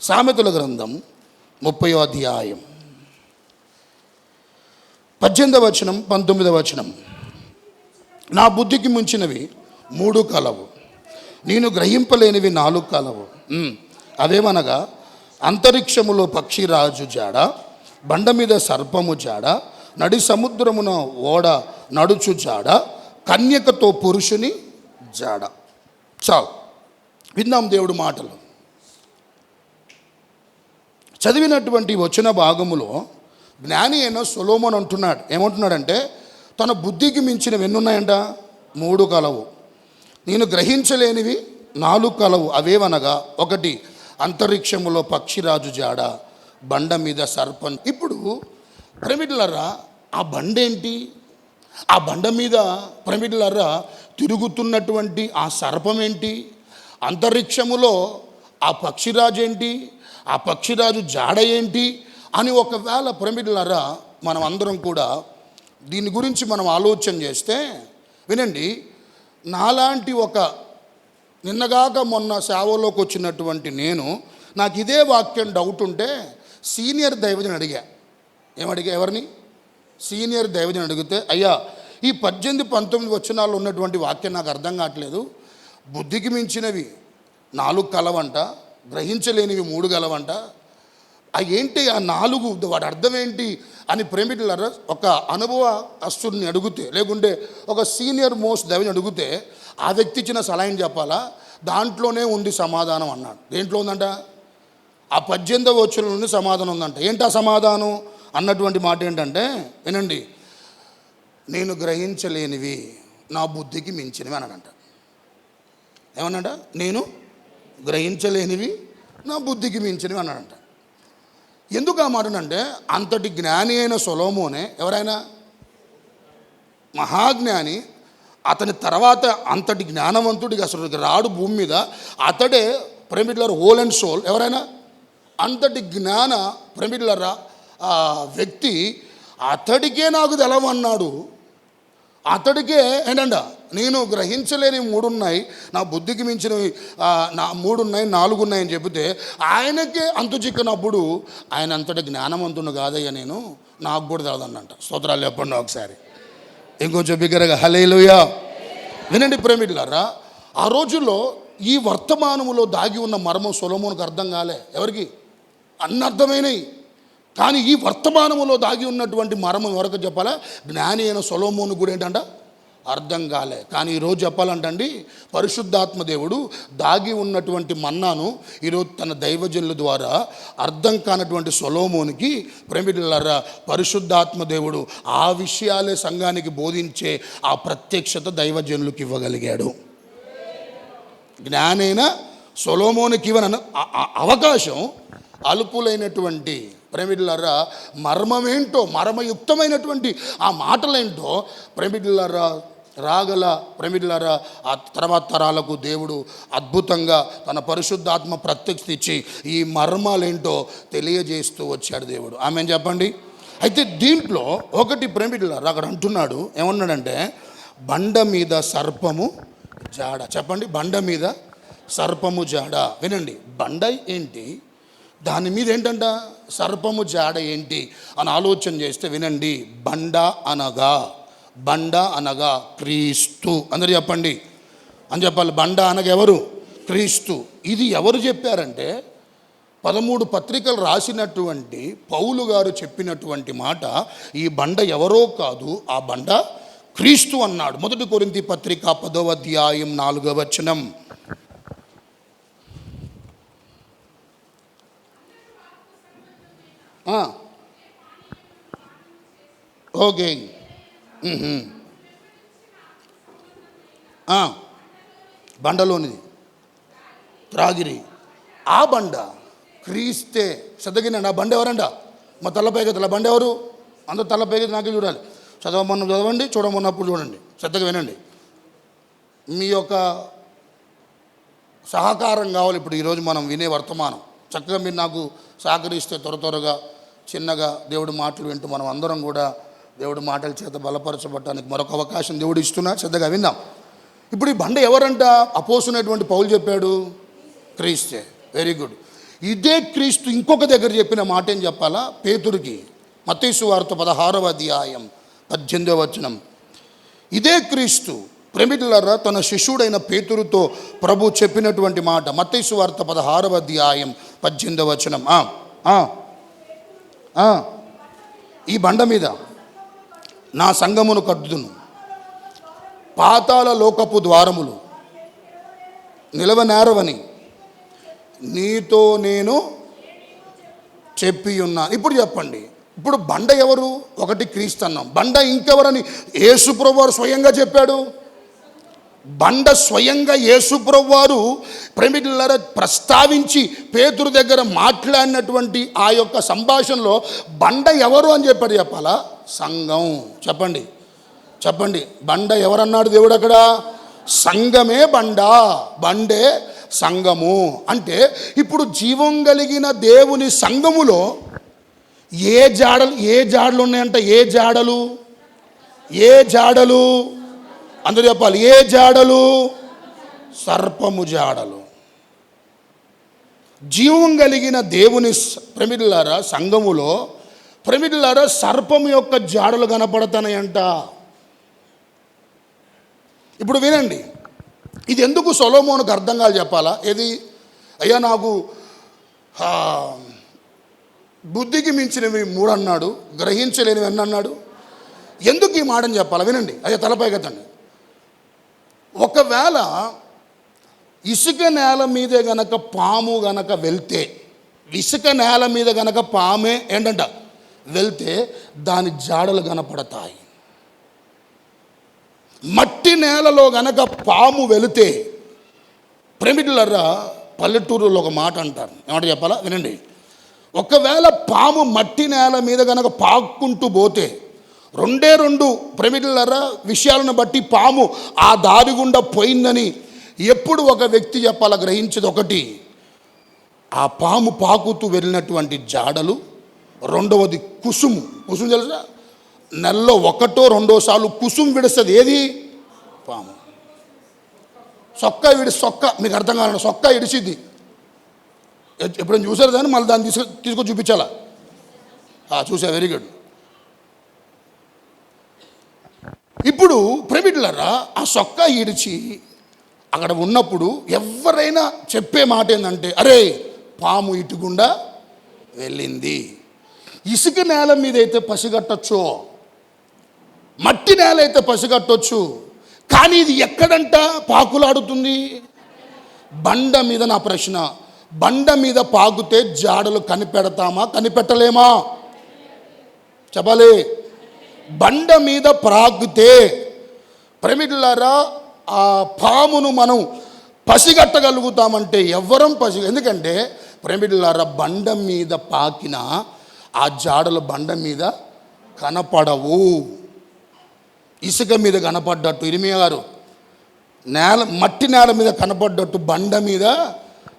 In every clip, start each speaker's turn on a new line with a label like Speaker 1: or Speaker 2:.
Speaker 1: సామెతల గ్రంథం 30వ అధ్యాయం 18వ వచనం 19వ వచనం. నా బుద్ధికి మించినవి 3 కలవు, నేను గ్రహింపలేనివి 4 కలవు. అవేమనగా అంతరిక్షములో పక్షిరాజు జాడ, బండ మీద సర్పము జాడ, నడి సముద్రమున ఓడ నడుచు జాడ, కన్యకతో పురుషుని జాడ. చాలు, విందాం దేవుడు మాటలు. చదివినటువంటి వచన భాగములో జ్ఞాని అయిన సొలొమోను అంటున్నాడు. ఏమంటున్నాడంటే, తన బుద్ధికి మించినవి ఎన్నున్నాయంట? 3 కలవు, నేను గ్రహించలేనివి 4 కలవు. అవేవనగా 1 అంతరిక్షములో పక్షిరాజు జాడ, బండ మీద సర్పం. ఇప్పుడు ప్రమిడ్లరా, ఆ బండ ఏంటి? ఆ బండ మీద ప్రమిడ్లరా తిరుగుతున్నటువంటి ఆ సర్పం ఏంటి? అంతరిక్షములో ఆ పక్షిరాజు ఏంటి? ఆ పక్షిరాజు జాడ ఏంటి అని ఒకవేళ ప్రమిడ్లరా మనం అందరం కూడా దీని గురించి మనం ఆలోచన చేస్తే, వినండి, నాలాంటి ఒక నిన్నగాక మొన్న సేవలోకి వచ్చినటువంటి నేను, నాకు ఇదే వాక్యం డౌట్ ఉంటే సీనియర్ దైవజని అడిగా. ఏమడిగా? ఎవరిని? సీనియర్ దైవజని అడిగితే, అయ్యా, ఈ 18-19 వచనాల్లో ఉన్నటువంటి వాక్యం నాకు అర్థం కావట్లేదు. బుద్ధికి మించినవి 4 కలవంట, గ్రహించలేనివి 3 కలవంట. ఏంటి ఆ 4? వాటి అర్థం ఏంటి అని ప్రేమికులారా ఒక అనుభవస్తుడిని అడిగితే, లేకుంటే ఒక సీనియర్ మోస్ట్ దైవని అడిగితే, ఆ వ్యక్తి ఇచ్చిన సలహా చెప్పాలా? దాంట్లోనే ఉంది సమాధానం అన్నాడు. దేంట్లో ఉందంట? ఆ 18వ వచనం నుండి సమాధానం ఉందంట. ఏంటి ఆ సమాధానం అన్నటువంటి మాట ఏంటంటే, వినండి, నేను గ్రహించలేనివి నా బుద్ధికి మించినవి అన్నాడంట. ఏమన్నాడ? నేను గ్రహించలేనివి నా బుద్ధికి మించినవి అన్నాడంట. ఎందుకు ఆ మాటనంటే, అంతటి జ్ఞాని అయిన సొలొమోనే, ఎవరైనా మహాజ్ఞాని, అతని తర్వాత అంతటి జ్ఞానవంతుడికి అసలు రాడు భూమి మీద, అతడే ప్రేమికులర్ హోల్ అండ్ సోల్. ఎవరైనా అంతటి జ్ఞాన ప్రేమికులరా వ్యక్తి, అతడికే నాకు తెలవన్నాడు. అతడికే ఏంటంట, నేను గ్రహించలేని 3 ఉన్నాయి, నా బుద్ధికి మించినవి 3 ఉన్నాయి, 4 ఉన్నాయని చెబితే ఆయనకే అంతు చిక్కనప్పుడు ఆయన అంతటి జ్ఞానవంతుడు కాదయ్యా, నేను నాకు కూడా తెలదన్నంట. స్తోత్రాలు చెప్పండి ఒకసారి, ఇంకొంచెం బిగ్గరగా హల్లెలూయా. వినండి ప్రేమికులారా, ఆ రోజుల్లో ఈ వర్తమానములో దాగి ఉన్న మర్మం సొలొమోనుకు అర్థం కాలే. ఎవరికి? అర్థమైనవి. కానీ ఈ వర్తమానములో దాగి ఉన్నటువంటి మర్మం ఎవరికి చెప్పాలా? జ్ఞాని అయిన సొలొమోను కూడా ఏంటంట అర్థం కాలే. కానీ ఈరోజు చెప్పాలంటండి, పరిశుద్ధాత్మ దేవుడు దాగి ఉన్నటువంటి మన్నాను ఈరోజు తన దైవజనుల ద్వారా అర్థం కానటువంటి సొలొమోనుకి, ప్రేమికులారా, పరిశుద్ధాత్మ దేవుడు ఆ విషయాలే సంఘానికి బోధించే ఆ ప్రత్యక్షత దైవజనులకు ఇవ్వగలిగాడు. జ్ఞానైన సొలొమోనుకి ఇవ్వన అవకాశం అల్పులైనటువంటి ప్రేమికులారా మర్మమేంటో, మర్మయుక్తమైనటువంటి ఆ మాటలేంటో ప్రేమికులారా రాగల ప్రేమికులారా ఆ తర్వాత తరాలకు దేవుడు అద్భుతంగా తన పరిశుద్ధాత్మ ప్రత్యక్షత ఇచ్చి ఈ మర్మాలేంటో తెలియజేస్తూ వచ్చాడు దేవుడు. ఆమెన్ చెప్పండి. అయితే దీంట్లో 1 ప్రేమికులారా అక్కడ అంటున్నాడు, ఏమన్నాడంటే, బండ మీద సర్పము జాడ. చెప్పండి, బండ మీద సర్పము జాడ. వినండి, బండ ఏంటి, దాని మీద ఏంటంట సర్పము జాడ ఏంటి అని ఆలోచన చేస్తే, వినండి, బండ అనగా క్రీస్తు. అందరూ చెప్పండి అని చెప్పాలి. బండ అనగా ఎవరు? క్రీస్తు. ఇది ఎవరు చెప్పారంటే, 13 పత్రికలు రాసినటువంటి పౌలు గారు చెప్పినటువంటి మాట. ఈ బండ ఎవరో కాదు, ఆ బండ క్రీస్తు అన్నాడు. 1 కొరింథీ పత్రిక 10వ అధ్యాయం 4వ వచనం. ఓకే, బండలోనిది త్రాగిరి. ఆ బండ క్రీస్తే. శ్రద్ధగినండి, ఆ బండ ఎవరంట? మా తలపైకి తల బండ ఎవరు? అందరూ తలపైకి నాకే చూడాలి. చదవండి, చూడమన్నప్పుడు చూడండి, శ్రద్ధగా వినండి. మీ యొక్క సహకారం కావాలి. ఇప్పుడు ఈరోజు మనం వినే వర్తమానం చక్కగా మీరు నాకు సహకరిస్తే త్వరగా చిన్నగా దేవుడి మాటలు వింటూ మనం అందరం కూడా దేవుడి మాటల చేత బలపరచబడటానికి మరొక అవకాశం దేవుడు ఇస్తున్నాడు. శ్రద్ధగా విందాం. ఇప్పుడు ఈ బండ ఎవరంట? అపోస్తులైనటువంటి పౌలు చెప్పాడు, క్రీస్తే. Very good. ఇదే క్రీస్తు ఇంకొక దగ్గర చెప్పిన మాట ఏం చెప్పాలా? పేతురుకి, మత్తయి సువార్త 16వ అధ్యాయం 18వ వచనం. ఇదే క్రీస్తు ప్రేమికులారా తన శిష్యుడైన పేతురుతో ప్రభు చెప్పినటువంటి మాట. మత్తయి సువార్త 16వ అధ్యాయం 18వ వచనం. ఈ బండ మీద నా సంఘమును కట్టుదును, పాతాళ లోకపు ద్వారములు నిలవనేరవని నీతో నేను చెప్పి ఉన్నాను. ఇప్పుడు చెప్పండి, ఇప్పుడు బండ ఎవరు? ఒకటి క్రీస్తు అన్నాం. బండ ఇంకెవరని యేసుప్రభు వారు స్వయంగా చెప్పాడు. బండ స్వయంగా యేసుప్రభు వారు ప్రేమికులారా ప్రస్తావించి పేతురు దగ్గర మాట్లాడినటువంటి ఆ యొక్క సంభాషణలో బండ ఎవరు అని చెప్పాడు. చెప్పాలా? సంఘం. చెప్పండి చెప్పండి, బండ ఎవరన్నాడు దేవుడు అక్కడ? సంఘమే బండ, బండే సంఘము. అంటే ఇప్పుడు జీవం కలిగిన దేవుని సంఘములో ఏ జాడలు ఉన్నాయంట? ఏ జాడలు అందరూ చెప్పాలి. ఏ జాడలు? సర్పము జాడలు. జీవం కలిగిన దేవుని ప్రమిడులారా సంఘములో ప్రమిడులారా సర్పము యొక్క జాడలు కనపడతాయంట. ఇప్పుడు వినండి, ఇది ఎందుకు సొలొమోనుకు అర్థం కాదు చెప్పాలా? ఏది? అయ్యా నాకు బుద్ధికి మించినవి 3 అన్నాడు, గ్రహించలేనివి ఎన్ని అన్నాడు? ఎందుకు ఈ మాటని చెప్పాలా? వినండి, అయ్యా తలపై కదండి. ఒకవేళ ఇసుక నేల మీదే గనక పాము గనక వెళ్తే, ఇసుక నేల మీద గనక పామే ఏంటంట వెళ్తే దాని జాడలు కనపడతాయి. మట్టి నేలలో గనక పాము వెళితే, ప్రేమికులారా పల్లెటూరులో ఒక మాట అంటారు, ఏమంట చెప్పాలా? వినండి, ఒకవేళ పాము మట్టి నేల మీద గనక పాక్కుంటూ పోతే 2 ప్రేమికులారా విషయాలను బట్టి పాము ఆ దారి గుండా పోయిందని ఎప్పుడు ఒక వ్యక్తి చెప్పాలా? గ్రహించేది ఒకటి, ఆ పాము పాకుతూ వెళ్ళినటువంటి జాడలు. రెండవది కుసుము తెలుసా? నెలలో 1 or 2 సార్లు కుసుము విడుస్తుంది. ఏది? పాము. సొక్క మీకు అర్థం కావాలంటే సొక్క ఇడిచిద్ది. ఎప్పుడైనా చూసారు దాన్ని? మళ్ళీ దాన్ని తీసుకొని చూపించాలా? చూసా, వెరీ గుడ్. ఇప్పుడు ప్రేమికులారా ఆ సొక్క ఇడిచి అక్కడ ఉన్నప్పుడు ఎవరైనా చెప్పే మాట ఏంటంటే, అరే పాము ఇటుగుండా వెళ్ళింది. ఇసుక నేల మీద అయితే పసిగట్టచ్చు, మట్టి నేల అయితే పసిగట్టవచ్చు, కానీ ఇది ఎక్కడంట పాకులాడుతుంది? బండ మీద. నా ప్రశ్న, బండ మీద పాకుతే జాడలు కనిపెడతామా కనిపెట్టలేమా? చెప్పాలి. బండ మీద ప్రాగితే ప్రేమికులారా ఆ పామును మనం పసిగట్టగలుగుతామంటే ఎవ్వరం ఎందుకంటే ప్రేమికులారా బండ మీద పాకిన ఆ జాడలు బండ మీద కనపడవు. ఇసుక మీద కనపడ్డట్టు ఇర్మియా గారు మట్టి నేల మీద కనపడ్డట్టు బండ మీద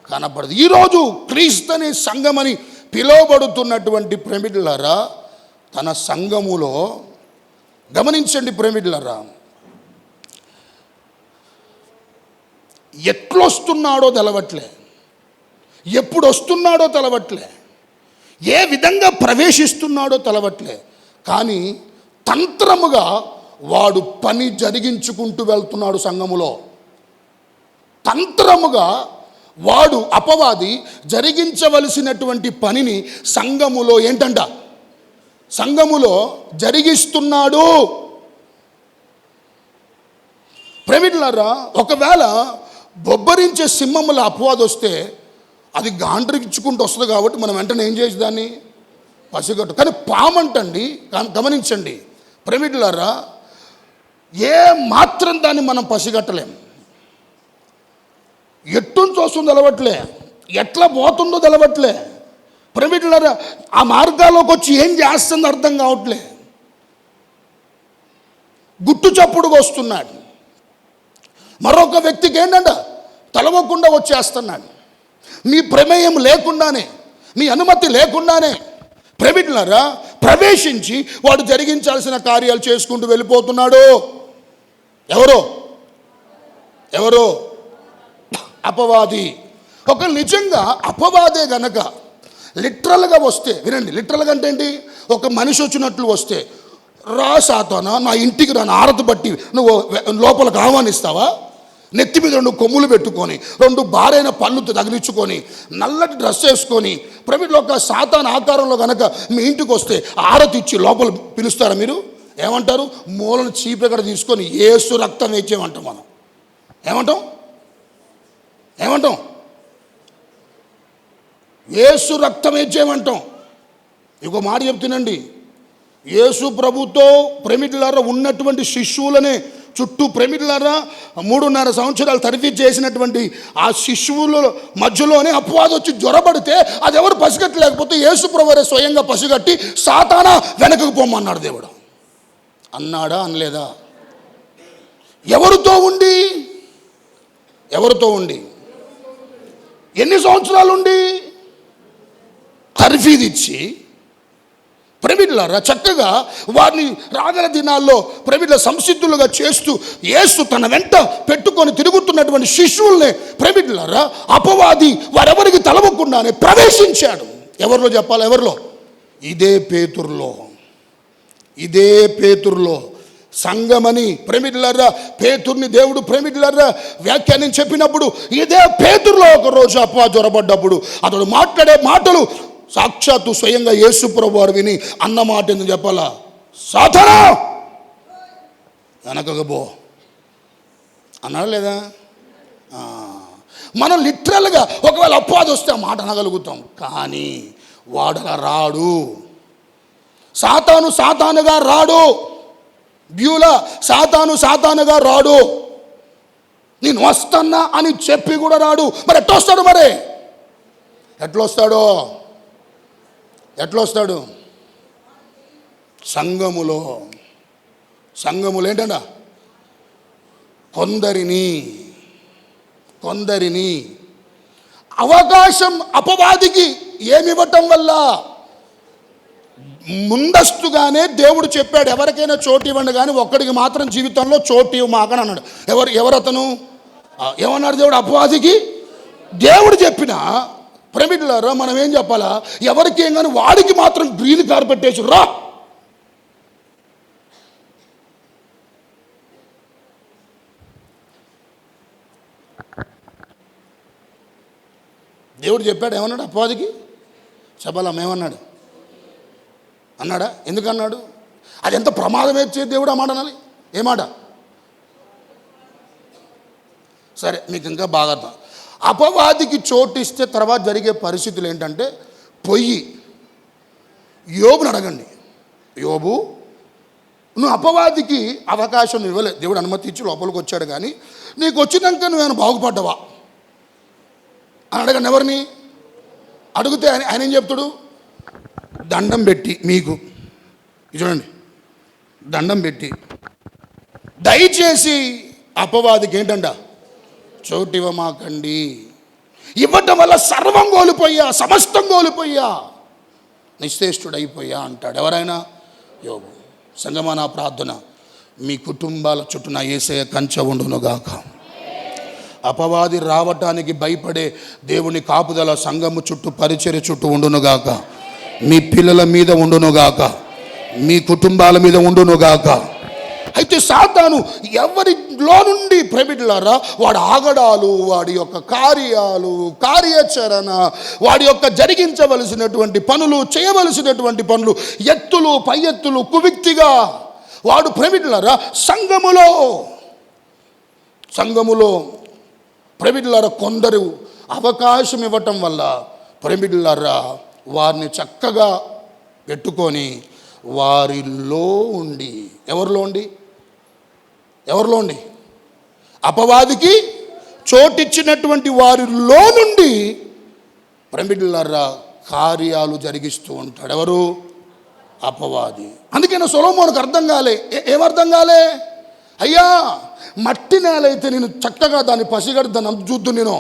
Speaker 1: కనపడదు. ఈరోజు క్రీస్తు అనే సంఘమని పిలువబడుతున్నటువంటి ప్రేమికులారా తన సంఘములో గమనించండి ప్రేమికులారా, ఎట్లొస్తున్నాడో తెలవట్లే, ఎప్పుడు వస్తున్నాడో తెలవట్లే, ఏ విధంగా ప్రవేశిస్తున్నాడో తెలవట్లే, కానీ తంత్రముగా వాడు పని జరిగించుకుంటూ వెళ్తున్నాడు సంఘములో. తంత్రముగా వాడు అపవాది జరిగించవలసినటువంటి పనిని సంఘములో సంఘములో జరిగిస్తున్నాడు. ప్రేమికులారా ఒకవేళ బొబ్బరించే సింహముల అపవాది వస్తే అది గాండ్రిచ్చుకుంటూ వస్తుంది కాబట్టి మనం వెంటనే ఏం చేసి దాన్ని పసిగట్టు. కానీ పామంటండి, గమనించండి ప్రేమికులారా, ఏ మాత్రం దాన్ని మనం పసిగట్టలేం. ఎట్టుంచి వస్తుందో తెలవట్లే, ఎట్లా పోతుందో తెలవట్లే. ప్రేమికులారా ఆ మార్గాల్లోకి వచ్చి ఏం చేస్తుందో అర్థం కావట్లే. గుట్టు చప్పుడుగా వస్తున్నాడు. మరొక వ్యక్తికి ఏంటంట తలవకుండా వచ్చేస్తున్నాడు. మీ ప్రమేయం లేకుండానే, మీ అనుమతి లేకుండానే ప్రేమికులారా ప్రవేశించి వాడు జరిగించాల్సిన కార్యాలు చేసుకుంటూ వెళ్ళిపోతున్నాడు. ఎవరో అపవాది. ఒక నిజంగా అపవాదే గనక లిటరల్గా వస్తే, వినండి, లిటరల్గా అంటే ఏంటి? ఒక మనిషి వచ్చినట్లు వస్తే, రా సాతానా నా ఇంటికి రా, ఆరతి బట్టి నువ్వు లోపలికి ఆహ్వానిస్తావా? నెత్తి మీద 2 కొమ్ములు పెట్టుకొని, 2 బారైన పళ్ళు తగిలించుకొని, నల్లటి డ్రెస్ వేసుకొని, ప్రైవేట్లో ఒక సాతాన్ ఆకారంలో కనుక మీ ఇంటికి వస్తే ఆరతి ఇచ్చి లోపల పిలుస్తారా మీరు? ఏమంటారు? మూలను చీపెక్కడ తీసుకొని యేసు రక్తం వేచేయమంటాం. మనం ఏమంటాం? యేసు రక్తం వేచేయమంటాం. ఇంకో మాట చెప్తున్నాండి, యేసు ప్రభుతో ప్రేమికులారా ఉన్నటువంటి శిష్యులనే చుట్టూ ప్రేమికులారా 3.5 సంవత్సరాలు తరఫీ చేసినటువంటి ఆ శిష్యువుల మధ్యలోనే అపవాదం వచ్చి జ్వరపడితే అది ఎవరు పసిగట్టలేకపోతే యేసు ప్రభువే స్వయంగా పసిగట్టి సాతానా వెనకకు పోమన్నాడు దేవుడు. అన్నాడా? అనలేదా? ఎవరితో ఉండి ఎన్ని సంవత్సరాలు ఉండి తర్ఫీదు ఇచ్చి ప్రైవేట్లారా చక్కగా వారిని రాగల దినాల్లో ప్రైవేట్ల సంసిద్ధులుగా చేస్తూ యేసు తన వెంట పెట్టుకొని తిరుగుతున్నటువంటి శిష్యుల్ని ప్రైవేట్లారా అపవాది వారెవరికి తలవకుండానే ప్రవేశించాడు. ఎవరిలో చెప్పాలి? ఎవరిలో? ఇదే పేతురులో సంఘమని ప్రేమికులారా పేతుర్ని దేవుడు ప్రేమికులారా వ్యాఖ్యానం చెప్పినప్పుడు ఇదే పేతురులో ఒకరోజు అపవాది జ్వరపడ్డప్పుడు అతడు మాట్లాడే మాటలు సాక్షాత్తు స్వయంగా యేసు ప్రభువు వారు విని అన్న మాట ఎందుకు చెప్పాలా? సాతానా వెనకకు పో అన్నాడు లేదా? మనం లిటరల్గా ఒకవేళ అపవాది వస్తే ఆ మాట అనగలుగుతాం, కానీ వాడలా రాడు. సాతానుగా రాడు. బ్యూలా సాతానుగా రాడు. నేను వస్తున్నా అని చెప్పి కూడా రాడు. మరి ఎట్లా వస్తాడు? సంఘములో ఏంటంట? కొందరిని అవకాశం అపవాదికి ఏమివ్వటం వల్ల ముందస్తుగానే దేవుడు చెప్పాడు, ఎవరికైనా చోటు ఇవ్వండి కానీ ఒక్కడికి మాత్రం జీవితంలో చోటు ఇవ్వమాకని అన్నాడు. ఎవరతను? ఏమన్నాడు దేవుడు అపవాదికి? దేవుడు చెప్పిన ప్రేమికులారా మనం ఏం చెప్పాలా? ఎవరికి ఏం కానీ వాడికి మాత్రం గ్రీన్ కార్పెట్ వేసి రా. దేవుడు చెప్పాడు. ఏమన్నాడు అపవాదికి? చెప్పాలా? అన్నాడా? ఎందుకన్నాడు? అది ఎంత ప్రమాదం వచ్చే దేవుడు ఆ మాట అనాలి. ఏ మాట? సరే, మీకు ఇంకా బాగా అర్థం. అపవాదికి చోటు ఇస్తే తర్వాత జరిగే పరిస్థితులు ఏంటంటే, యోబుని అడగండి. యోబు, నువ్వు అపవాదికి అవకాశం ఇవ్వలేదు, దేవుడు అనుమతి ఇచ్చి లోపలికి వచ్చాడు, కానీ నీకు వచ్చినాక నువ్వేమైనా బాగుపడ్డావా అని అడగండి. ఎవరిని అడిగితే ఆయన ఏం చెప్తాడు? దండం పెట్టి, మీకు చూడండి, దండం పెట్టి దయచేసి అపవాదికి ఏంటంట? చోటు ఇవ్వమాకండి. ఇవ్వటం వల్ల సర్వం కోల్పోయా, సమస్తం కోల్పోయా, నిశ్చేష్టుడైపోయా అంటాడు. ఎవరైనా? యోబు. సంగమా, నా ప్రార్థన మీ కుటుంబాల చుట్టూ నా యేసయ్య కంచె ఉండునుగాక. అపవాది రావటానికి భయపడే దేవుని కాపుదల సంఘము చుట్టూ, పరిచర్య చుట్టూ ఉండునుగాక. మీ పిల్లల మీద ఉండునుగాక, మీ కుటుంబాల మీద ఉండునుగాక. అయితే సాతాను ఎవరిలో నుండి ప్రైవేట్లారా వాడి ఆగడాలు, వాడి యొక్క కార్యాచరణ, వాడి యొక్క జరిగించవలసినటువంటి పనులు, చేయవలసినటువంటి పనులు, ఎత్తులు పై ఎత్తులు కువిక్తిగా వాడు ప్రైవేట్లారా సంఘములో ప్రైవేట్లారా కొందరు అవకాశం ఇవ్వటం వల్ల ప్రైవేట్లారా వారిని చక్కగా పెట్టుకొని వారిలో ఉండి, ఎవరిలో ఉండి అపవాదికి చోటిచ్చినటువంటి వారిలో నుండి ప్రైవేట్లారా కార్యాలు జరిగిస్తూ ఉంటాడు. ఎవరు? అపవాది. అందుకని సొలొమోనుకు అర్థం కాలే. ఏమర్థం కాలే? అయ్యా, మట్టి నేలైతే నేను చక్కగా దాన్ని పసిగడి దాన్ని చూద్దు, నేను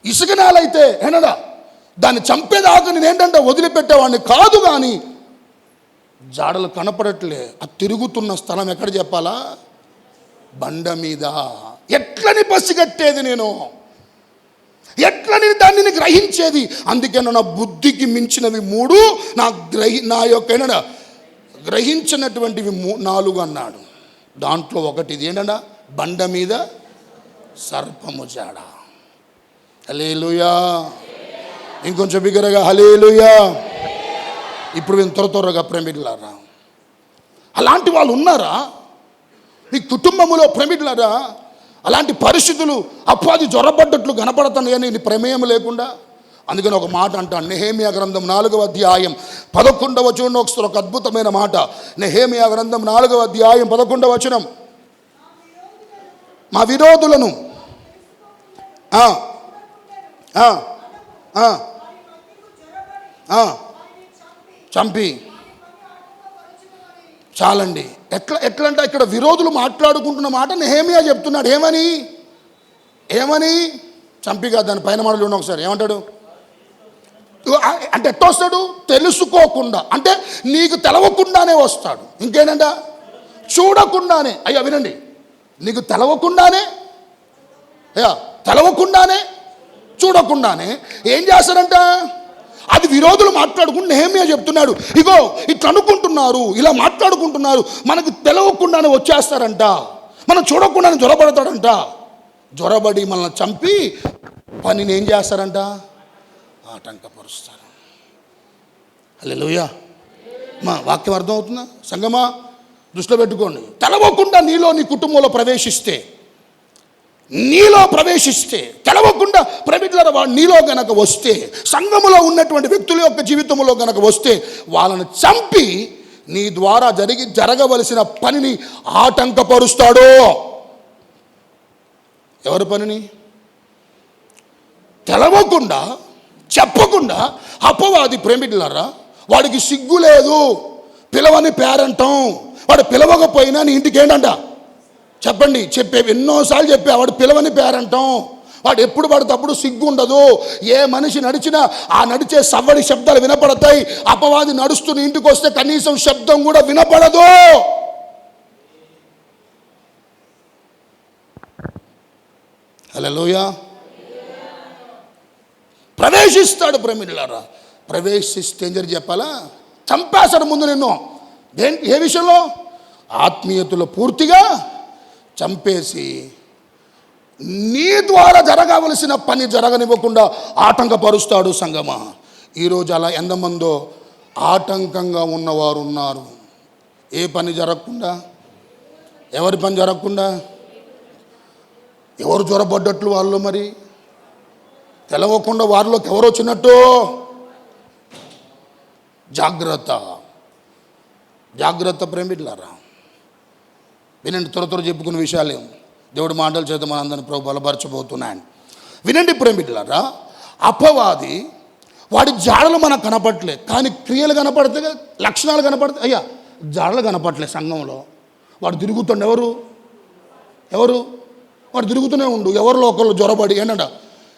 Speaker 1: ఇసుక నేలైతే ఏనడా దాన్ని చంపేదాకా నేను ఏంటంటే వదిలిపెట్టేవాడిని కాదు. కానీ జాడలు కనపడట్లే. ఆ తిరుగుతున్న స్థలం ఎక్కడ చెప్పాలా? బండ మీద. ఎట్లని పసిగట్టేది నేను? ఎట్లా నేను దానిని గ్రహించేది? అందుకే నా బుద్ధికి మించినవి 3, నా యొక్క గ్రహించినటువంటివి 4 అన్నాడు. దాంట్లో ఒకటి ఇది ఏంటన్నా, బండ మీద సర్పము జాడ. హల్లెలూయా. ఇంకొంచెం బిగ్గరగా హల్లెలూయా. ఇప్పుడు మేము త్వరగా ప్రేమికులారా, అలాంటి వాళ్ళు ఉన్నారా మీ కుటుంబంలో? ప్రేమికులారా, అలాంటి పరిస్థితులు అపవాది జ్వరపడ్డట్లు కనపడుతున్నాయని నీ ప్రమేయం లేకుండా. అందుకని ఒక మాట అంటాను, నెహెమ్యా గ్రంథం 4వ అధ్యాయం 11వ వచనం. ఒక అద్భుతమైన మాట. నెహెమ్యా గ్రంథం 4వ అధ్యాయం 11వ వచనం. మా విరోధులను చంపి చాలండి. ఎట్లా అంటే ఇక్కడ విరోధులు మాట్లాడుకుంటున్న మాట నెహెమ్యా చెప్తున్నాడు. ఏమని చంపిగా దాని పైన మాటలు ఉన్న ఒకసారి ఏమంటాడు అంటే ఎట్లా వస్తాడు? తెలుసుకోకుండా, అంటే నీకు తెలవకుండానే వస్తాడు. ఇంకేనంట, చూడకుండానే. అయ్యా వినండి, నీకు తెలవకుండానే చూడకుండానే ఏం చేస్తాడంట? అది విరోధులు మాట్లాడుకుంటూ నెహెమ్యా చెప్తున్నాడు, ఇగో ఇట్లా అనుకుంటున్నారు, ఇలా మాట్లాడుకుంటున్నారు, మనకు తెలవకుండానే వచ్చేస్తారంట, మనం చూడకుండానే జ్వరపడతాడంట. జ్వరబడి మనల్ని చంపి పనిని ఏం చేస్తారంట? ఆటంకపరుస్తారు. హల్లెలూయా. మా వాక్యం అర్థమవుతుందా సంగమా? దృష్టిలో పెట్టుకోండి. తెలవకుండా నీ కుటుంబంలో ప్రవేశిస్తే తెలవకుండా ప్రైవేట్ల నీలో గనక వస్తే, సంఘములో ఉన్నటువంటి వ్యక్తుల యొక్క జీవితంలో గనక వస్తే, వాళ్ళని చంపి నీ ద్వారా జరగవలసిన పనిని ఆటంకపరుస్తాడు. ఎవరి పనిని? తెలవకుండా, చెప్పకుండా అపవాది. ప్రేమికులారా, వాడికి సిగ్గు లేదు, పిలవని పేరంటం. వాడు పిలవకపోయినా నీ ఇంటికి ఏంటంట చెప్పండి, ఎన్నోసార్లు చెప్పా, వాడు పిలవని పేరంటాం. వాడు ఎప్పుడు పడితే సిగ్గు ఉండదు. ఏ మనిషి నడిచినా ఆ నడిచే సవ్వడి శబ్దాలు వినపడతాయి. అపవాది నడుస్తున్న ఇంటికి వస్తే కనీసం శబ్దం కూడా వినపడదు. హల్లెలూయా. ప్రవేశిస్తాడు. ప్రేమికులారా, ప్రవేశిస్తే ఏం జరిగి చెప్పాలా? చంపేస్తాడు ముందు నిన్ను. ఏ విషయంలో? ఆత్మీయతలో పూర్తిగా చంపేసి నీ ద్వారా జరగవలసిన పని జరగనివ్వకుండా ఆటంకపరుస్తాడు. సంగమా, ఈరోజు అలా ఎంతమందో ఆటంకంగా ఉన్నవారు ఉన్నారు. ఏ పని జరగకుండా, ఎవరి పని జరగకుండా, ఎవరు జ్వరపడ్డట్లు వాళ్ళు, మరి తెలవకుండా వారిలోకి ఎవరు వచ్చినట్టు. జాగ్రత్త ప్రేమికులారా. వినండి, త్వర చెప్పుకున్న విషయాలు దేవుడి మాటల చేత మనందరిని ప్రభు బలపరచబోతున్నాను. వినండి ప్రేమికులారా, అపవాది వాడి జాడలు మనకు కనపడలే, కానీ క్రియలు కనపడతాయి కదా, లక్షణాలు కనపడతాయి. అయ్యా జాడలు కనపడలే సంఘంలో. వాడు తిరుగుతుండే ఎవరు వాడు తిరుగుతూనే ఉండు. ఎవరిలో ఒకళ్ళు జ్వరపడి ఏంటంట,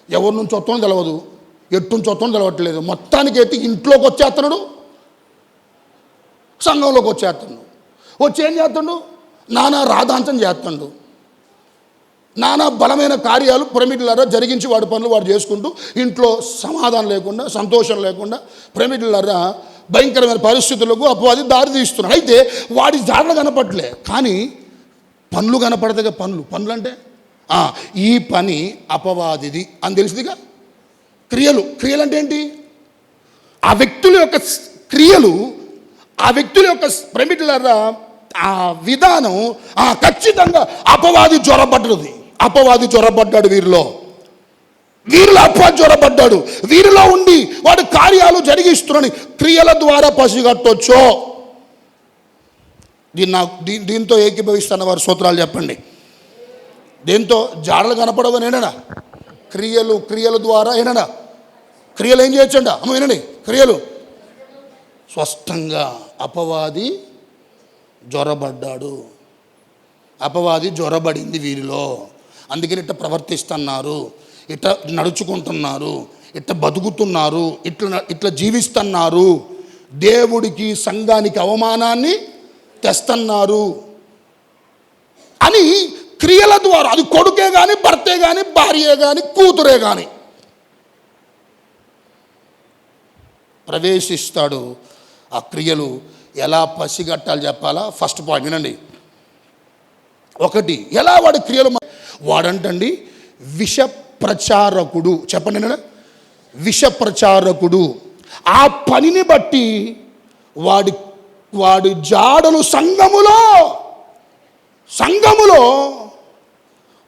Speaker 1: ఎవరి నుంచి వస్తానో తెలియదు, ఎట్టు నుంచి వస్తానో తెలవట్లేదు. మొత్తానికి ఎత్తి ఇంట్లోకి వచ్చేస్తున్నాడు, సంఘంలోకి వచ్చేస్తున్నాడు. వచ్చి ఏం చేస్తాడు? నానా రాధాంతం చేస్తాడు, నానా బలమైన కార్యాలు ప్రేమికులారా జరిగించి వాడి పనులు వాడు చేసుకుంటూ ఇంట్లో సమాధానం లేకుండా, సంతోషం లేకుండా, ప్రేమికులారా భయంకరమైన పరిస్థితులకు అపవాది దారి తీస్తున్నాడు. అయితే వాడి జాడలు కనపడలే, కానీ పనులు కనపడతాయి. పనులు అంటే ఈ పని అపవాదిది అని తెలిసిందిగా. క్రియలు అంటే ఏంటి? ఆ వ్యక్తుల యొక్క క్రియలు, ఆ వ్యక్తుల యొక్క ప్రేమికులారా ఆ విధానం ఖచ్చితంగా అపవాది జ్వరపడ్డాడు. వీరిలో అపవాది జ్వరపడ్డాడు. వీరిలో ఉండి వాడు కార్యాలు జరిగిస్తున్నాడు. క్రియల ద్వారా పసిగట్టొచ్చు. దీంతో ఏకీభవిస్తున్న వారు స్తోత్రాలు చెప్పండి. దేంతో? జాడలు కనపడవని ఏనా? క్రియల ద్వారా ఏనా? క్రియలు ఏం చేయొచ్చండి? అమ్మ వినండి, క్రియలు స్పష్టంగా అపవాది జ్వరపడ్డాడు. అపవాది జ్వరపడింది వీరిలో. అందుకని ఇట్లా ప్రవర్తిస్తున్నారు, ఇట్లా నడుచుకుంటున్నారు, ఇట్లా బతుకుతున్నారు, ఇట్లా జీవిస్తున్నారు, దేవుడికి సంఘానికి అవమానాన్ని తెస్తున్నారు అని క్రియల ద్వారా, అది కొడుకే కానీ, భర్తే కానీ, భార్యే కానీ, కూతురే కానీ, ప్రవేశిస్తాడు. ఆ క్రియలు ఎలా పసిగట్టాలి చెప్పాలా? ఫస్ట్ పాయింట్ వినండి. ఒకటి, ఎలా వాడి క్రియలు, వాడంటండి విష ప్రచారకుడు. చెప్పండి నేను, విష ప్రచారకుడు. ఆ పనిని బట్టి వాడి జాడలు సంఘములో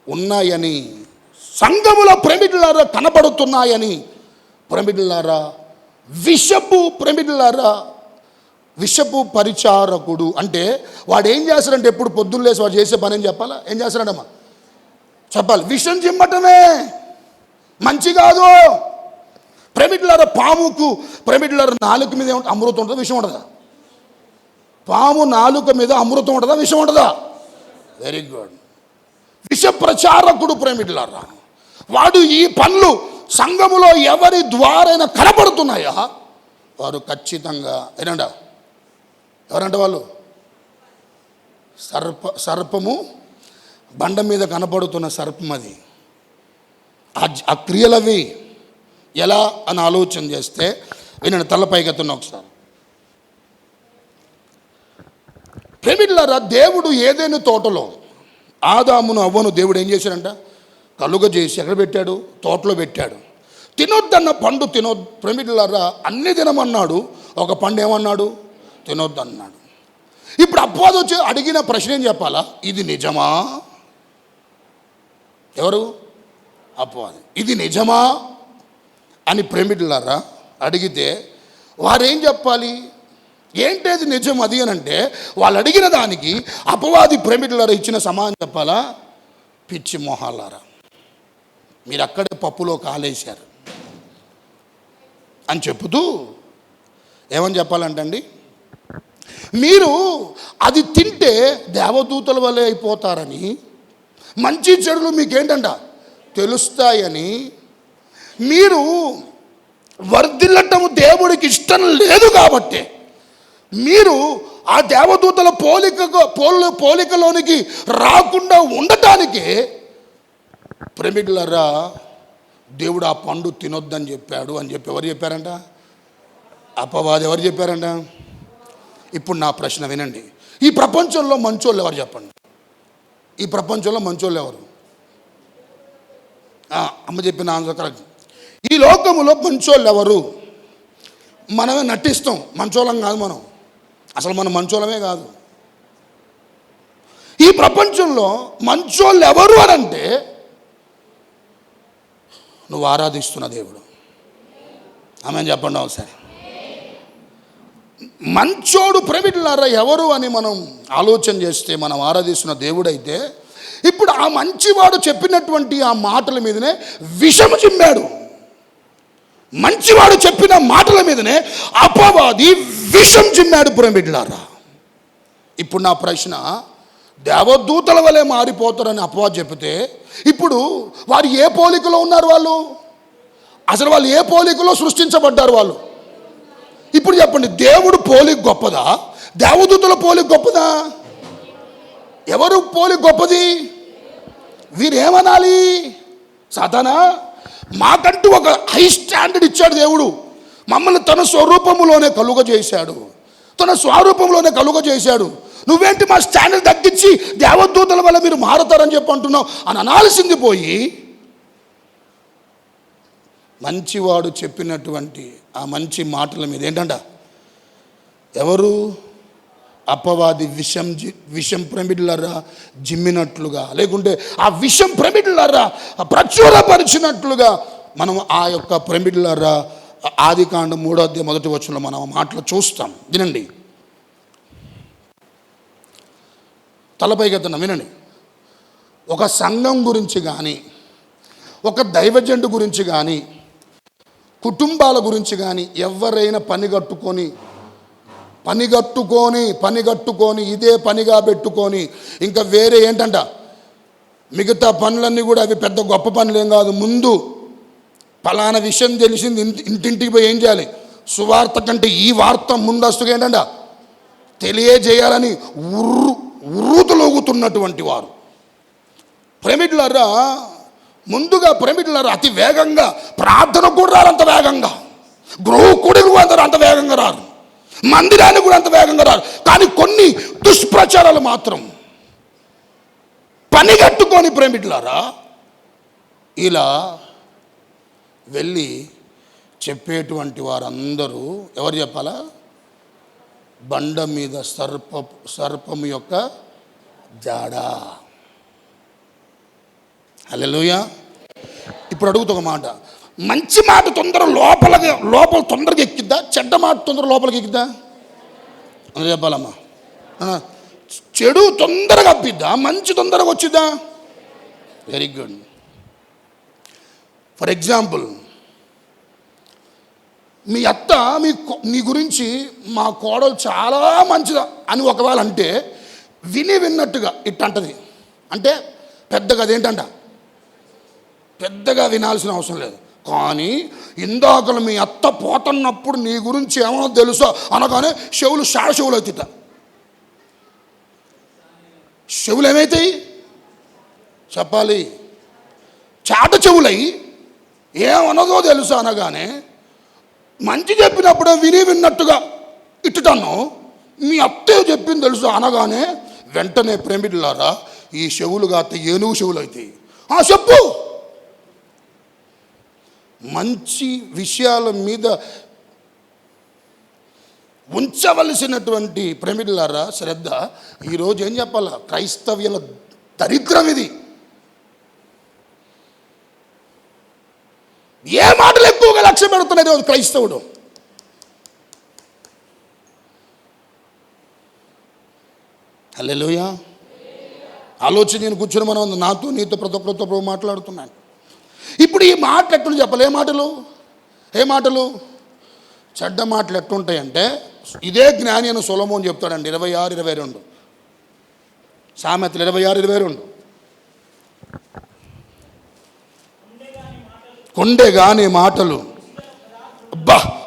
Speaker 1: ఉన్నాయని, సంఘములో ప్రేమిటులారా కనబడుతున్నాయని, ప్రేమిటులారా విషపు పరిచారకుడు అంటే వాడు ఏం చేస్తాడంటే ఎప్పుడు పొద్దున్న లేసి వాడు చేసే పని ఏం చెప్పాలా? ఏం చేస్తాడమ్మా చెప్పాలి? విషం చిమ్మటమే, మంచి కాదు. ప్రేమిటులారా నాలుక మీద ఏమంటే అమృతం ఉంటుందా, విషం ఉంటుందా? పాము నాలుక మీద అమృతం ఉంటుందా, విషం ఉంటుందా? Very good. విష ప్రచారకుడు ప్రేమిటులారా. వాడు ఈ పనులు సంఘములో ఎవరి ద్వారైనా కనబడుతున్నాయా వారు ఖచ్చితంగా ఎవరంట వాళ్ళు సర్పము, బండ మీద కనపడుతున్న సర్పం అది. ఆ క్రియలవి ఎలా అని ఆలోచన చేస్తే వినండి, తలపైకెత్తున్న ఒకసారి. ప్రేమిటులారా, దేవుడు ఏదైనా తోటలో ఆదామును అవ్వను దేవుడు ఏం చేశాడంట? కలుగజేసి ఎక్కడ పెట్టాడు? తోటలో పెట్టాడు. తినొద్దన్న పండు ప్రేమిటులారా అన్ని తినమన్నాడు, ఒక పండు ఏమన్నాడు? తినొద్దన్నాడు. ఇప్పుడు అపవాది వచ్చి అడిగిన ప్రశ్న ఏం చెప్పాలా? ఇది నిజమా? ఎవరు? అపవాది. ఇది నిజమా అని ప్రేమిటులారా అడిగితే వారేం చెప్పాలి? ఏంటది నిజం అది అని అంటే వాళ్ళు అడిగిన దానికి అపవాది ప్రేమిటులారా ఇచ్చిన సమాధానం చెప్పాలా? పిచ్చి మొహాలారా, మీరు అక్కడే పప్పులో కాలేశారు అని చెబుతూ ఏమని చెప్పాలంటండి, మీరు అది తింటే దేవదూతల వలె అయిపోతారని, మంచి చెడులు మీకేంటంట తెలుస్తాయని, మీరు వర్ధిల్లటము దేవుడికి ఇష్టం లేదు కాబట్టి మీరు ఆ దేవదూతల పోలికలోనికి రాకుండా ఉండటానికి ప్రేమికులారా దేవుడు ఆ పండు తినొద్దని చెప్పాడు అని చెప్పి ఎవరు చెప్పారంట? అపవాది. ఎవరు చెప్పారంట? ఇప్పుడు నా ప్రశ్న వినండి, ఈ ప్రపంచంలో మంచోళ్ళు ఎవరు చెప్పండి? ఈ ప్రపంచంలో మంచోళ్ళు ఎవరు? అమ్మ చెప్పిన ఆన్సర్ కరెక్ట్. ఈ లోకములో మంచోళ్ళు ఎవరు? మనమే నటిస్తాం, మంచోళ్ళం కాదు మనం, అసలు మనం మంచోళ్ళమే కాదు. ఈ ప్రపంచంలో మంచోళ్ళు ఎవరు అని అంటే నువ్వు ఆరాధిస్తున్న దేవుడు. ఆమె చెప్పండి ఒకసారి. మంచోడు ప్రేమిటులారా ఎవరు అని మనం ఆలోచన చేస్తే మనం ఆరాధిస్తున్న దేవుడైతే ఇప్పుడు ఆ మంచివాడు చెప్పినటువంటి ఆ మాటల మీదనే విషము చిమ్మాడు. మంచివాడు చెప్పిన మాటల మీదనే అపవాది విషం చిమ్మాడు ప్రేమిటులారా. ఇప్పుడు నా ప్రశ్న, దేవదూతల వలె మారిపోతారని అపవాది చెప్తే ఇప్పుడు వారు ఏ పోలికలో ఉన్నారు? అసలు వాళ్ళు ఏ పోలికలో సృష్టించబడ్డారు వాళ్ళు? ఇప్పుడు చెప్పండి, దేవుడు పోలిక గొప్పదా, దేవదూతల పోలిక గొప్పదా? ఎవరు పోలిక గొప్పది? వీరేమనాలి? సాతానా, మాకంటూ ఒక హై స్టాండర్డ్ ఇచ్చాడు దేవుడు. మమ్మల్ని తన స్వరూపంలోనే కలుగజేశాడు, తన స్వరూపంలోనే కలుగజేశాడు. నువ్వేంటి మా స్టాండర్డ్ తగ్గించి దేవదూతల వల్ల మీరు మారతారని చెప్పి అంటున్నావు అని అనాల్సింది పోయి, మంచివాడు చెప్పినటువంటి ఆ మంచి మాటల మీద ఏంటంట ఎవరు? అపవాది విషం ప్రేమిటులారా జిమ్మినట్లుగా, లేకుంటే ఆ విషం ప్రేమిటులారా ప్రచురపరిచినట్లుగా మనం ఆ యొక్క ప్రేమిటులారా ఆదికాండం 3వ అధ్యాయం 1వ వచనంలో మనం మాటలు చూస్తాం. వినండి, తలపైకెత్తున్నా వినండి. ఒక సంఘం గురించి కానీ, ఒక దైవజనుడి గురించి కానీ, కుటుంబాల గురించి కానీ ఎవరైనా పనిగట్టుకొని ఇదే పనిగా పెట్టుకొని ఇంకా వేరే ఏంటంట మిగతా పనులన్నీ కూడా అవి పెద్ద గొప్ప పనులేం కాదు, ముందు ఫలానా విషయం తెలిసింది ఇంటింటికి పోయి ఏం చేయాలి, సువార్త కంటే ఈ వార్త ముందస్తుగా ఏంటంట తెలియజేయాలని ఉర్రూతలోగుతున్నటువంటి వారు ప్రేమిటులారా అతి వేగంగా ప్రార్థన కూడా రాలంత వేగంగా కూడా అందరూ అంత వేగంగా రారు, మందిరానికి కూడా అంత వేగంగా రారు. కానీ కొన్ని దుష్ప్రచారాలు మాత్రం పని కట్టుకొని ప్రేమిట్లారా ఇలా వెళ్ళి చెప్పేటువంటి వారందరూ ఎవరు చెప్పాలా? బండ మీద సర్పం యొక్క జాడ. హల్లెలూయా. ఇప్పుడు అడుగుతా ఒక మాట, మంచి మాట లోపల తొందరగా ఎక్కిద్దా? చెడ్డ మాట తొందరగా లోపలికి ఎక్కిద్దా? అని చెప్పాలమ్మా. చెడు తొందరగా అప్పిద్దా? మంచి తొందరగా వచ్చిద్దా? Very good. ఫర్ ఎగ్జాంపుల్, మీ అత్త మీ గురించి మా కోడలు చాలా మంచిదా అని ఒకవేళ అంటే విన్నట్టుగా ఇట్టంటది అంటే పెద్దగా అదేంటంట పెద్దగా వినాల్సిన అవసరం లేదు. కానీ ఇందాకలు మీ అత్త పోతున్నప్పుడు నీ గురించి ఏమో తెలుసా అనగానే చెవులు అవుతాయి. చెవులు ఏమవుతాయి చెప్పాలి? చాట చెవులై ఏమన్నదో తెలుసా అనగానే మంచి చెప్పినప్పుడే విన్నట్టుగా ఇట్టుతాను. మీ అత్తే చెప్పింది తెలుసు అనగానే వెంటనే ప్రేమికులారా ఈ చెవులు కాస్త ఏనుగు చెవులు అవుతాయి. చెప్పు. మంచి విషయాల మీద ఉంచవలసినటువంటి ప్రేమికులారా శ్రద్ధ ఈరోజు ఏం చెప్పాలా? క్రైస్తవ్యుల దరిద్రం ఇది. ఏ మాటలు ఎక్కువగా లక్ష్య పెడుతున్నది రోజు క్రైస్తవుడు? హల్లెలూయా. ఆలోచన నేను కూర్చొని మనం నీతో ప్రతి ఒక్కరితో మాట్లాడుతున్నాను. ఇప్పుడు ఈ మాటలు ఎట్లు చెప్పాలి? ఏ మాటలు చెడ్డ మాటలు ఎట్లుంటాయంటే ఇదే జ్ఞాని అని సొలొమోను చెప్తాడండి. 26:22 సామెతలు 26:22. కొండెగాని మాటలు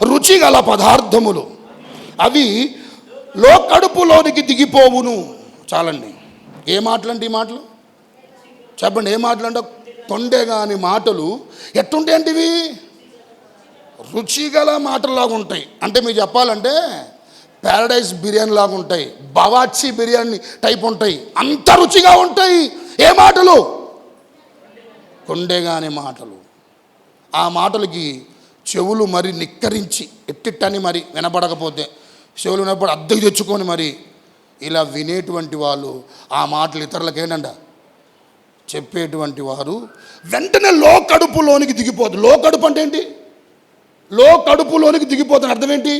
Speaker 1: రుచి గల పదార్థములు అవి కడుపులోనికి దిగిపోవును. చాలండి. ఏ మాటలు అంటే ఈ మాటలు చెప్పండి? ఏ మాటలు అంటే కొండెగాని మాటలు ఎట్టుంటాయంటే ఇవి రుచిగల మాటల్లాగా ఉంటాయి. అంటే మీకు చెప్పాలంటే ప్యారడైజ్ బిర్యానీ లాగా ఉంటాయి, బవాచి బిర్యానీ టైప్ ఉంటాయి, అంత రుచిగా ఉంటాయి. ఏ మాటలు? కొండెగాని మాటలు. ఆ మాటలకి చెవులు మరి నిక్కరించి ఎట్టిట్టని మరి వినపడకపోతే చెవులు వినప్పుడు అద్దెకు తెచ్చుకొని మరి ఇలా వినేటువంటి వాళ్ళు ఆ మాటలు ఇతరులకు ఏంటంట చెప్పేటువంటి వారు వెంటనే కడుపులోనికి దిగిపోతుంది. కడుపు అంటే ఏంటి? కడుపులోనికి దిగిపోతుంది అర్థం ఏంటి?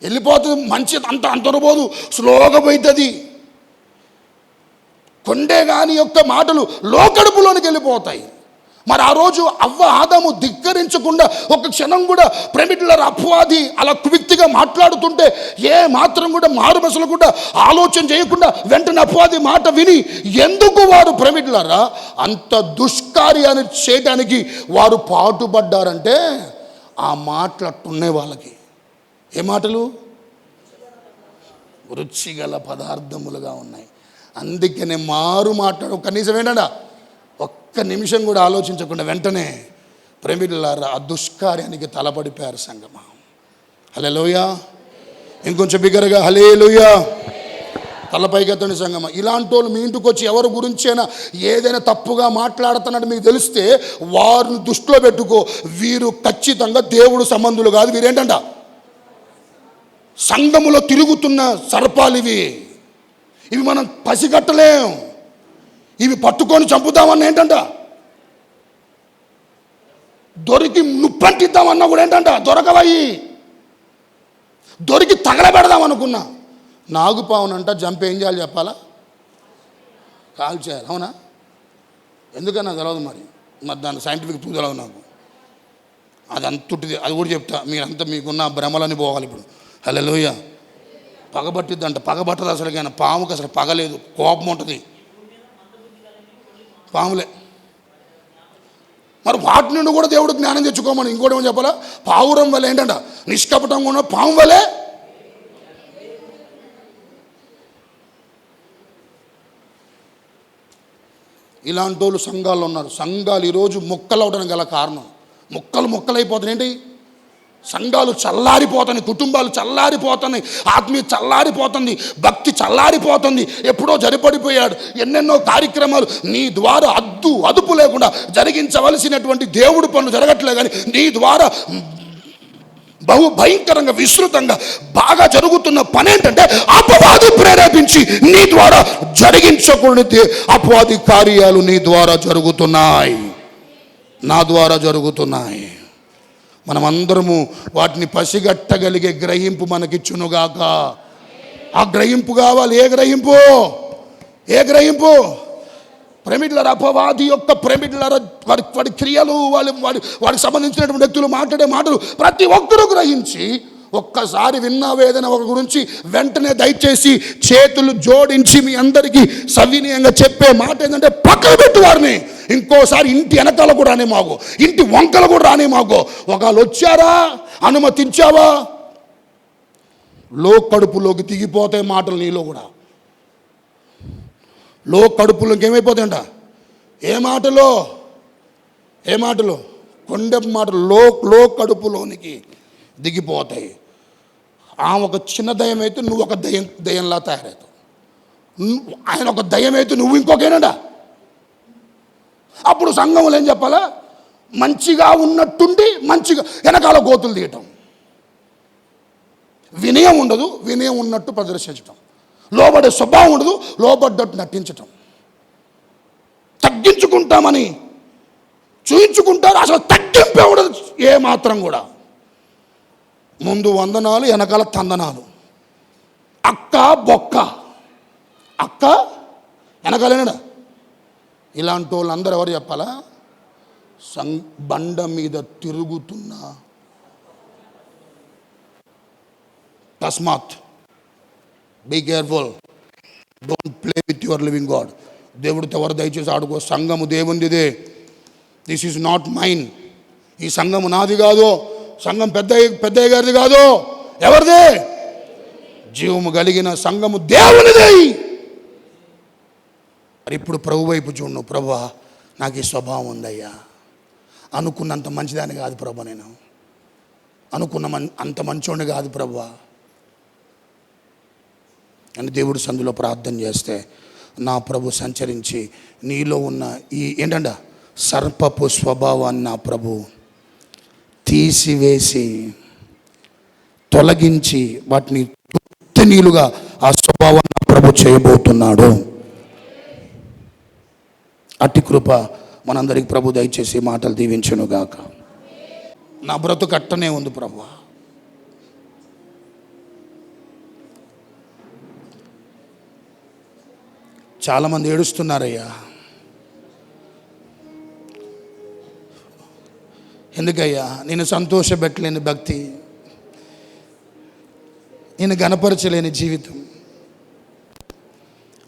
Speaker 1: వెళ్ళిపోతుంది. మంచి అంతరబోదు, స్లోగా పోతుంది. కొండెగాని యొక్క మాటలు కడుపులోనికి వెళ్ళిపోతాయి. మరి ఆ రోజు అవ్వ ఆదాము ధిక్కరించకుండా ఒక క్షణం కూడా ప్రేమికులారా అపవాది అలా కువిక్తిగా మాట్లాడుతుంటే ఏ మాత్రం కూడా మారు మసలకుండా ఆలోచన చేయకుండా వెంటనే అపవాది మాట విని ఎందుకు వారు ప్రేమికులారా అంత దుష్కార్యాన్ని చేయడానికి వారు పాటుపడ్డారంటే ఆ మాటలు అట్టున్నాయి వాళ్ళకి. ఏ మాటలు? రుచిగల పదార్థములుగా ఉన్నాయి. అందుకనే మారు మాట్లాడు కనీసం ఏంటంటే ఒక్క నిమిషం కూడా ఆలోచించకుండా వెంటనే ప్రేమికులారా ఆ దుష్కార్యానికి తలపడిపోయారు సంగమా. హల్లెలూయా. ఇంకొంచెం బిగ్గరగా హల్లెలూయా. తలపైకెత్తండి సంగమా. ఇలాంటి వాళ్ళు మీ ఇంటికి వచ్చి ఎవరి గురించైనా ఏదైనా తప్పుగా మాట్లాడుతున్నాడు మీకు తెలిస్తే వారిని దృష్టిలో పెట్టుకో. వీరు ఖచ్చితంగా దేవుడు సంబంధులు కాదు. వీరేంటంట సంఘములో తిరుగుతున్న సర్పాలు ఇవి మనం పసిగట్టలేం. ఇవి పట్టుకొని చంపుతామన్నా ఏంటంట దొరికి నుప్పంటిద్దామన్నా కూడా ఏంటంట దొరకవయ్యి. దొరికి తగలబెడదామనుకున్నా నాగుపావునంట జంప్ ఏం చేయాలి చెప్పాలా? కాల్ చేయాలి. అవునా? ఎందుకన్నా తెలవదు మరి దాని సైంటిఫిక్ తెలవదు నాకు. అది అంతుటిది. అది కూడా చెప్తా. మీరంతా మీకున్న భ్రమలని పోవాలి. ఇప్పుడు హల్లెలూయా. పగబట్టిద్దంట. పగబట్టదు అసలుకైనా. పాముకి అసలు పగలేదు, కోపం ఉంటుంది. పాములే. మరి వాటి నుండి కూడా దేవుడు జ్ఞానం తెచ్చుకోమని ఇంకోటి ఏమో చెప్పాలా? పావురం వలె ఏంటంట నిష్కపటంగా ఉన్న పాము వలె. ఇలాంటి వాళ్ళు సంఘాల్లో ఉన్నారు. సంఘాలు ఈరోజు మొక్కలు అవడానికి గల కారణం ముక్కలు ముక్కలైపోతున్నాయి. ఏంటి? సంఘాలు చల్లారిపోతున్నాయి, కుటుంబాలు చల్లారిపోతున్నాయి, ఆత్మీయ చల్లారిపోతుంది, భక్తి చల్లారిపోతుంది. ఎప్పుడో జరిపడిపోయాడు. ఎన్నెన్నో కార్యక్రమాలు నీ ద్వారా అదుపు లేకుండా జరిగించవలసినటువంటి దేవుడు పనులు జరగట్లేదు. కానీ నీ ద్వారా బహు భయంకరంగా విస్తృతంగా బాగా జరుగుతున్న పని ఏంటంటే అపవాది ప్రేరేపించి నీ ద్వారా జరిగించకూడని అపవాది కార్యాలు నీ ద్వారా జరుగుతున్నాయి, నా ద్వారా జరుగుతున్నాయి. మనమందరము వాటిని పసిగట్టగలిగే గ్రహింపు మనకిచ్చునుగాక. ఆ గ్రహింపు కావాలి. ఏ గ్రహింపు? ప్రేమికులారా, అపవాది యొక్క ప్రేమికులారా, వాడి క్రియలు, వాడికి సంబంధించినటువంటి వ్యక్తులు మాట్లాడే మాటలు ప్రతి ఒక్కరూ గ్రహించి ఒక్కసారి విన్న వేదన ఒక గురించి వెంటనే దయచేసి చేతులు జోడించి మీ అందరికీ సవినయంగా చెప్పే మాట ఏంటంటే పక్కన పెట్టు వారిని. ఇంకోసారి ఇంటి వెనకాల కూడా రానే మాకు, ఇంటి వంకలు కూడా రానే మాకు. ఒకవేళ వచ్చారా, అనుమతించావా, కడుపులోకి దిగిపోతాయి మాటలు నీలో కూడా. కడుపులోకి ఏమైపోతాయంట? ఏ మాటలు? కొండె మాటలు కడుపులోనికి దిగిపోతాయి. ఆమె ఒక చిన్న దయ్యం అయితే నువ్వు ఒక దయ్యంలా తయారవుతావు. ఆయన ఒక దయ్యం అయితే నువ్వు ఇంకొకేనంట. అప్పుడు సంఘంలో ఏం చెప్పాలా? మంచిగా ఉన్నట్టుండి మంచిగా వెనకాల గోతులు తీయటం. వినయం ఉండదు, వినయం ఉన్నట్టు ప్రదర్శించటం. లోబడే స్వభావం ఉండదు, లోబడ్డట్టు నటించటం. తగ్గించుకుంటామని చూయించుకుంటారు, అసలు తగ్గింపే ఉండదు ఏ మాత్రం కూడా. ముందు వందనాలు, వెనకాల తందనాలు. అక్క బొక్క, అక్క వెనకాలేనా? ఇలాంటి వాళ్ళందరూ ఎవరు చెప్పాలా? బండ మీద తిరుగుతున్నా. తస్మాత్ be careful, don't play with your living god. దేవుడితో ఎవరు దయచేసి ఆడుకో. సంఘము దేవునిదే. This is not mine. ఈ సంఘము నాది కాదు, సంఘం పెద్దయ్య గారిది కాదు. ఎవరిదే? జీవము కలిగిన సంఘము దేవునిదే. మరి ఇప్పుడు ప్రభు వైపు చూడు. ప్రభువా, నాకు ఈ స్వభావం ఉందయ్యా. అనుకున్నంత మంచిదాన్ని కాదు ప్రభు, నేను అంత మంచోడిని కాదు ప్రభువా అని దేవుడు సందులో ప్రార్థన చేస్తే నా ప్రభు సంచరించి నీలో ఉన్న ఈ ఏంటంట సర్పపు స్వభావాన్ని నా ప్రభు తీసివేసి తొలగించి వాటిని నీలుగా ఆ స్వభావాన్ని నా ప్రభు చేయబోతున్నాడు. అట్టి కృప మనందరికి ప్రభు దయచేసి మాటలు దీవించునుగాక. నా బ్రతుకు అట్టనే ఉంది ప్రభు. చాలామంది ఏడుస్తున్నారయ్యా. ఎందుకయ్యా? నేను సంతోషపెట్టలేని భక్తి, నేను గణపరచలేని జీవితం,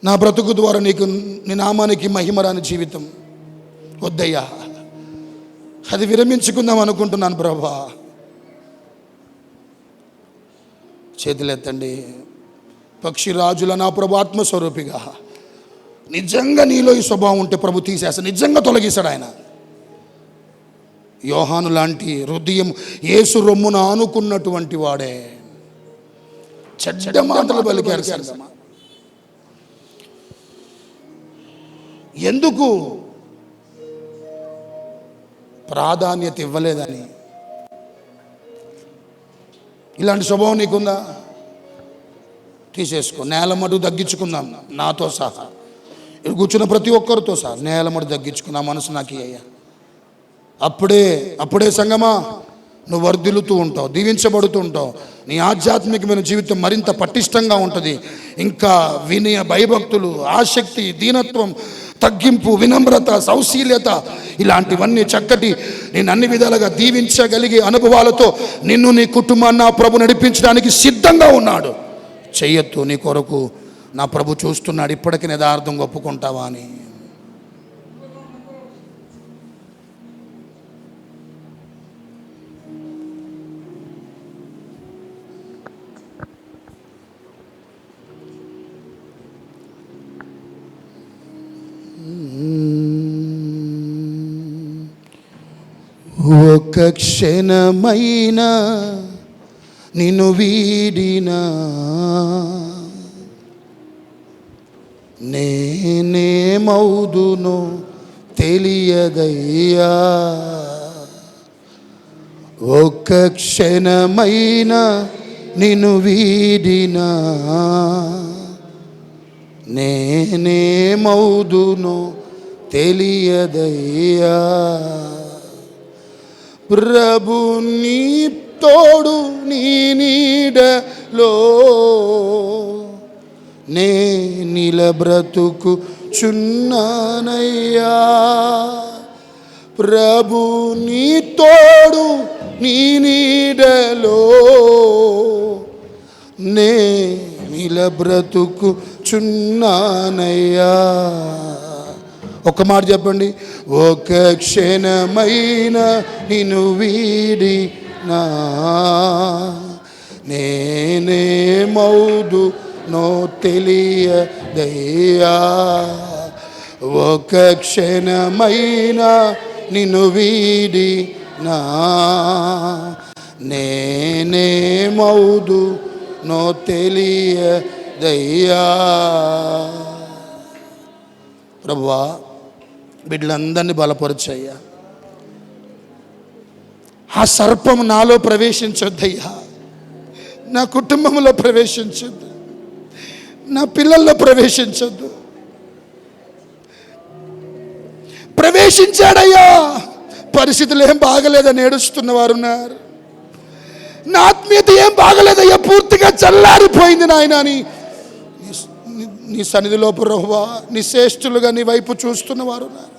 Speaker 1: నా బ్రతుకు ద్వారా నీ నామానికి మహిమరాని జీవితం వద్దయ్యా. అది విరమించుకుందాం అనుకుంటున్నాను ప్రభా. చేతులెత్తండి. పక్షిరాజుల నా ప్రభు ఆత్మస్వరూపిగా నిజంగా నీలో ఈ స్వభావం ఉంటే ప్రభు తీసేస్తాడు, నిజంగా తొలగిస్తాడు ఆయన. యోహాను లాంటి హృదయం యేసు రొమ్మున ఆనుకున్నటువంటి వాడే చెడ్డ మాటలు పలికారు. ఎందుకు? ప్రాధాన్యత ఇవ్వలేదని. ఇలాంటి స్వభావం నీకుందా? తీసేసుకో. నేల మటుకు తగ్గించుకుందాం, నాతో సహా కూర్చున్న ప్రతి ఒక్కరితో సహా నేల మటుకు తగ్గించుకుందాం. మనసు నాకు అయ్యా. అప్పుడే సంగమా నువ్వు వర్ధిల్లుతూ ఉంటావు, దీవించబడుతూ ఉంటావు. నీ ఆధ్యాత్మికమైన జీవితం మరింత పటిష్టంగా ఉంటుంది. ఇంకా వినయ, భయభక్తులు, ఆసక్తి, దీనత్వం, తగ్గింపు, వినమ్రత, సౌశీల్యత, ఇలాంటివన్నీ చక్కటి నేను అన్ని విధాలుగా దీవించగలిగే అనుభవాలతో నిన్ను, నీ కుటుంబాన్ని నా ప్రభు నడిపించడానికి సిద్ధంగా ఉన్నాడు. చెయ్యొద్దు. నీ కొరకు నా ప్రభు చూస్తున్నాడు. ఇప్పటికీ యథార్థంగా ఒప్పుకుంటావా అని. ఒక్క క్షణమైనా నిన్ను వీడినా నేనేమౌదునో తెలియదయ్యా. ఒక్క క్షణమైనా నిన్ను వీడినా నేనేమౌదునో తెలియదయ్యా. ప్రభు నీ తోడు నీ నీడలో నే నిలబ్రతుకు చున్నానయ్యా. ప్రభు నీ తోడు నీ నీడలో నే నిలబ్రతుకు చున్నానయ్యా. ఒక్క మాట చెప్పండి. ఒక క్షణమైన నిన్ను వీడినా నేనేమౌదు నో తెలియదయ్యా. ఒక క్షణమైన నిన్ను వీడినా నేనేమౌదు నో తెలియదయ్యా. ప్రభువా, బిడ్డలందరినీ బలపరచయ్యా. ఆ సర్పం నాలో ప్రవేశించొద్దయ్యా, నా కుటుంబంలో ప్రవేశించొద్దు, నా పిల్లల్లో ప్రవేశించొద్దు. ప్రవేశించాడయ్యా, పరిస్థితులు ఏం బాగలేదని ఏడుస్తున్న వారు ఉన్నారు. నా ఆత్మీయత ఏం బాగలేదయ్యా, పూర్తిగా చల్లారిపోయింది నాయన అని నీ సన్నిధిలో ప్రభువా నిశ్చేష్టులుగా నీ వైపు చూస్తున్న వారు ఉన్నారు.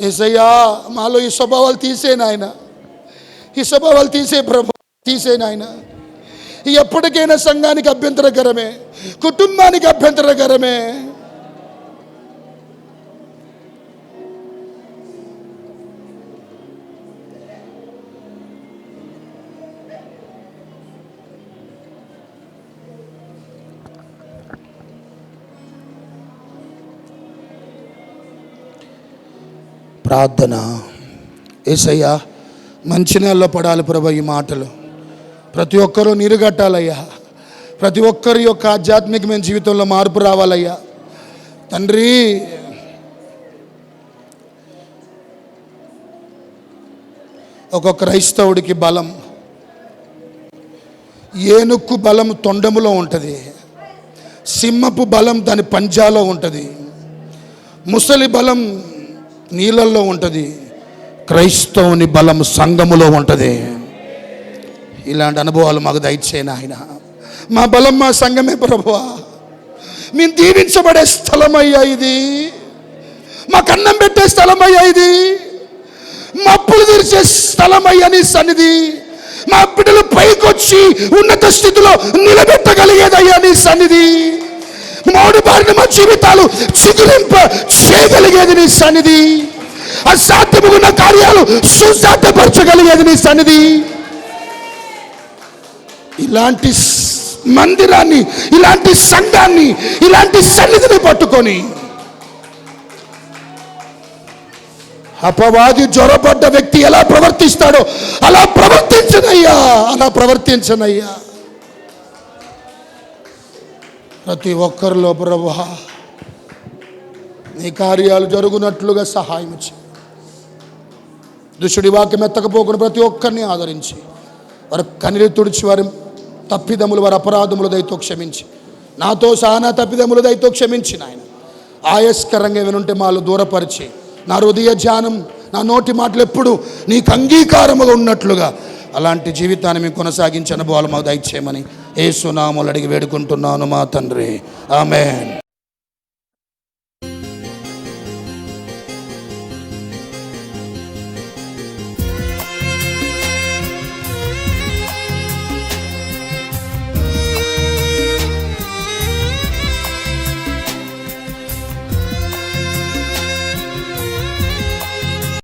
Speaker 1: యేసయ్యా, మాలో ఈ స్వభావాలు తీసే నాయన, ఈ స్వభావాలు తీసే ప్రభు, తీసే నాయన. ఎప్పటికైనా సంఘానికి అభ్యంతరకరమే, కుటుంబానికి అభ్యంతరకరమే. ప్రార్థన. యేసయ్యా, మంచి నెలలో పడాలి ప్రభు ఈ మాటలు. ప్రతి ఒక్కరూ నీరు కట్టాలయ్యా. ప్రతి ఒక్కరి యొక్క ఆధ్యాత్మికమైన జీవితంలో మార్పు రావాలయ్యా. తండ్రి, ఒక క్రైస్తవుడికి బలం, ఏనుక్కు బలం తొండములో ఉంటుంది, సింహపు బలం దాని పంజాలో ఉంటుంది, ముసలి బలం నీళ్ళల్లో ఉంటుంది, క్రైస్తవుని బలం సంఘములో ఉంటుంది. ఇలాంటి అనుభవాలు మాకు దయచేయను ఆయన. మా బలం మా సంఘమే ప్రభువా. మేము దీవించబడే స్థలమయ్యా ఇది, మాకు అన్నం పెట్టే స్థలమయ్యా ఇది, మా అప్పులు తీర్చే స్థలమయ్యా నీ సన్నిధి. మా బిడ్డలు పైకొచ్చి ఉన్నత స్థితిలో నిలబెట్టగలిగేదయ్యా నీ సన్నిధి. మౌడు బారిన మా జీవితాలు చిగురింప చేయగలిగేది నీ సన్నిధి. అసాధ్యమున్న కార్యాలు సుసాధ్యపరచగలిగేది నీ సన్నిధి. ఇలాంటి మందిరాన్ని, ఇలాంటి సంఘాన్ని, ఇలాంటి సన్నిధిని పట్టుకొని అపవాది జ్వరపడ్డ వ్యక్తి ఎలా ప్రవర్తిస్తాడో అలా ప్రవర్తించనయ్యా, అలా ప్రవర్తించనయ్యా. ప్రతి ఒక్కరిలో ప్రభువా నీ కార్యాలు జరుగునట్లుగా సహాయం చేయి. దుష్టుడి వాక్యం ఎత్తకపోకుండా ప్రతి ఒక్కరిని ఆదరించి వారి కన్నీరు తుడిచి వారి తప్పిదములు, వారి అపరాధములు దయతో క్షమించి, నాతో సహా నా తప్పిదములు దయతో క్షమించి నాయన ఆయస్కరంగా ఏమైనా మాలో దూరపరిచి, నా హృదయ ధ్యానం, నా నోటి మాటలు ఎప్పుడు నీకు అంగీకారముగా ఉన్నట్లుగా అలాంటి జీవితాన్ని మేము కొనసాగించే అనుభవాలు మాకు దయచేయమని యేసు నామములో అడిగి వేడుకుంటున్నాను మా తండ్రి. ఆమేన్.